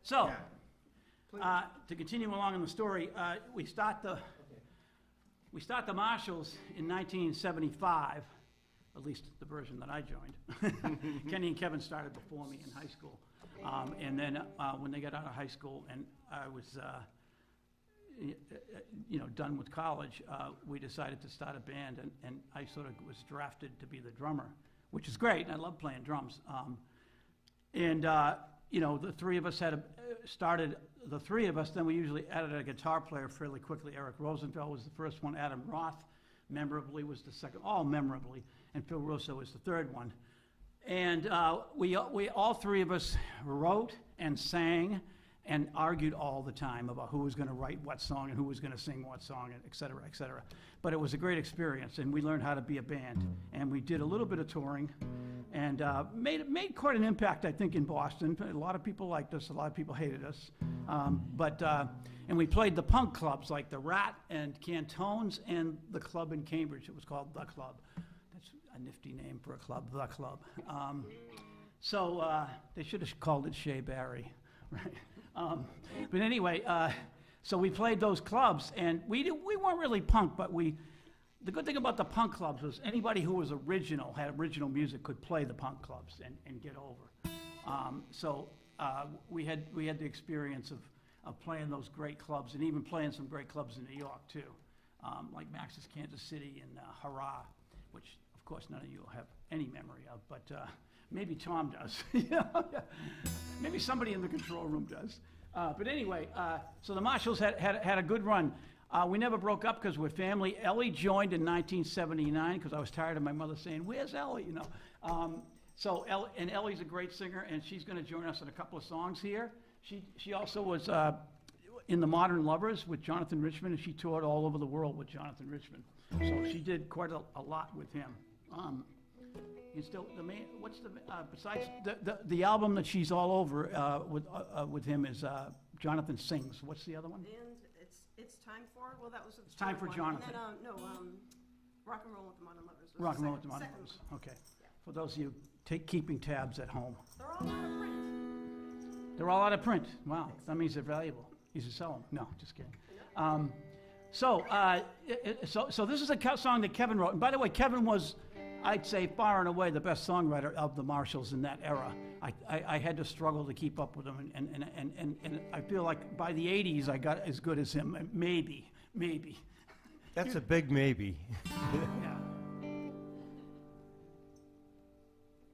So, to continue along in the story, we start the Marshalls in 1975, at least the version that I joined. Kenny and Kevin started before me in high school. And then when they got out of high school and I was, done with college, we decided to start a band, and I sort of was drafted to be the drummer, which is great. I love playing drums. The three of us started the three of us, then we usually added a guitar player fairly quickly. Eric Rosenfeld was the first one. Adam Roth, memorably, was the second, all memorably, and Phil Russo was the third one. And we all three of us wrote and sang and argued all the time about who was going to write what song and who was going to sing what song, and et cetera, et cetera. But it was a great experience, and we learned how to be a band. And we did a little bit of touring, and made quite an impact, I think, in Boston. A lot of people liked us, a lot of people hated us. And we played the punk clubs like the Rat and Cantones and the club in Cambridge. It was called The Club. That's a nifty name for a club, The Club. They should have called it Shea Barry, right? But anyway, so we played those clubs, and we weren't really punk, but the good thing about the punk clubs was anybody who was had original music, could play the punk clubs and get over. We had the experience of playing those great clubs, and even playing some great clubs in New York too, like Max's Kansas City and Hurrah, which of course none of you will have any memory of, but maybe Tom does. Maybe somebody in the control room does. But anyway, so the Marshalls had a good run. We never broke up because we're family. Ellie joined in 1979 because I was tired of my mother saying, "Where's Ellie?" Ellie's a great singer, and she's going to join us in a couple of songs here. She also was in the Modern Lovers with Jonathan Richman, and she toured all over the world with Jonathan Richman. So she did quite a lot with him. Besides the album that she's all over with him is Jonathan Sings. What's the other one? And it's Time For. Well, that was It's Time For Jonathan. And then Rock and Roll with the Modern Lovers. Rock and Roll with the Modern Lovers. Okay. Yeah. For those of you keeping tabs at home. They're all out of print. They're all out of print. Wow, that means they're valuable. You should sell them. No, just kidding. So this is a song that Kevin wrote. And by the way, Kevin was, I'd say, far and away the best songwriter of the Marshalls in that era. I had to struggle to keep up with him, and I feel like by the 80s I got as good as him. Maybe. That's a big maybe. Yeah.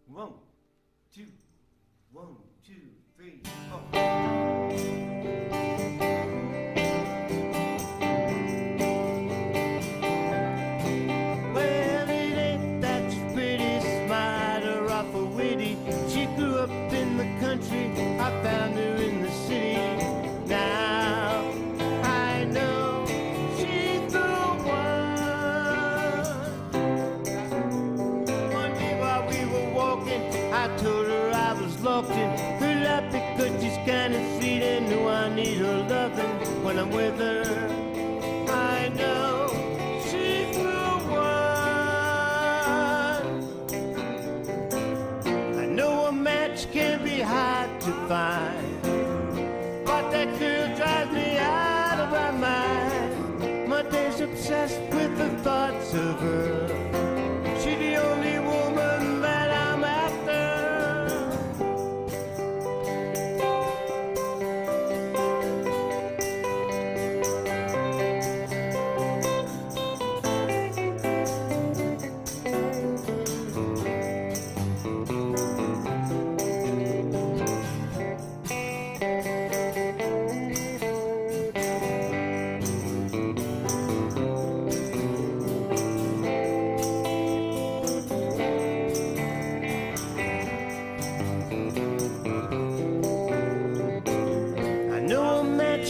1, 2, 1, 2, 3, 4. I found her in the city. Now I know she's the one. One day while we were walking, I told her I was locked in her lap because she's kind of sweet and know I need her loving when I'm with her. I know she's the one. I know a match can be hard to find, but that girl drives me out of my mind. My day's obsessed with the thoughts of her. She's the only woman that I'm after.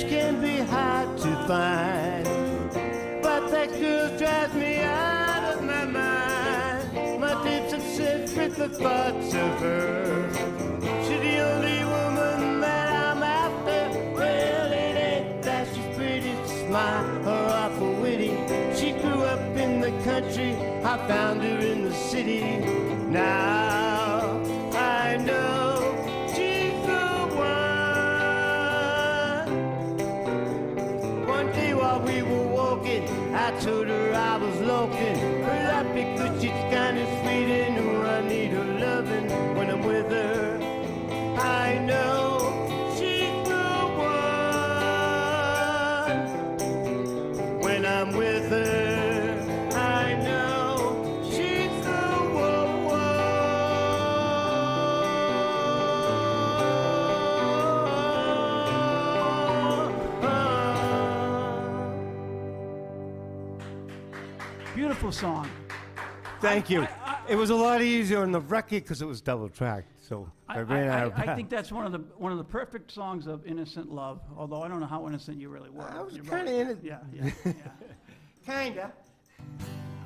Can be hard to find, but that girl drives me out of my mind. My days obsessed with the thoughts of her. She's the only woman that I'm after. Well, it ain't that she's pretty, smart or awful witty. She grew up in the country, I found her in the city. Now I know she's the one. I told her I was looking her up because she's kinda sweet and ooh, I need her loving when I'm with her. I know she's the one when I'm with her. I know she's the one. Beautiful song. Thank you. It was a lot easier on the record because it was double tracked. So I ran out of I breath. think that's one of the perfect songs of innocent love. Although I don't know how innocent you really were. I was You kinda wrote it. innocent. Yeah, yeah, yeah. Kinda.